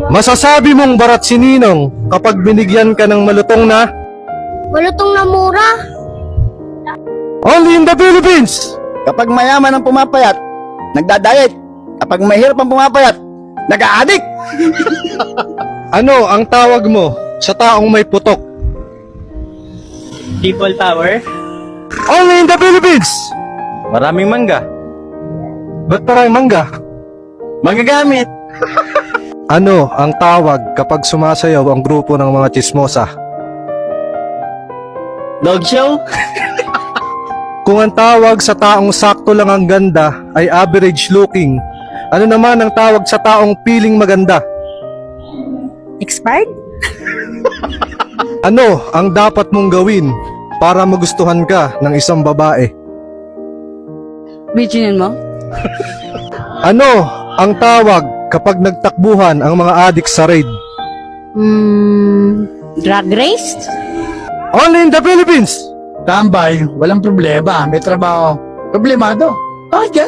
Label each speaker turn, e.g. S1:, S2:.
S1: Masasabi mong barat si Ninong kapag binigyan ka ng malutong na
S2: Malutong na mura.
S1: only in the Philippines.
S3: Kapag mayaman ang pumapayat, nagda-diet. Kapag mahirap ang pumapayat, nag-a-addict.
S1: Ano ang tawag mo sa taong may putok?
S4: People power.
S1: Only in the Philippines.
S4: Maraming mangga.
S1: Ba't parang mangga?
S4: Magagamit.
S1: Ano ang tawag kapag sumasayaw ang grupo ng mga chismosa?
S4: Dog show.
S1: Kung ang tawag sa taong sakto lang ang ganda ay average looking, ano naman ang tawag sa taong piling maganda?
S5: Expired?
S1: Ano ang dapat mong gawin para magustuhan ka ng isang babae?
S5: Bitchinin mo?
S1: Ano ang tawag kapag nagtakbuhan ang mga adik sa raid?
S5: Drag race?
S1: Only in the Philippines!
S6: Tambay, walang problema. May trabaho. Problemado. Bakit ka na?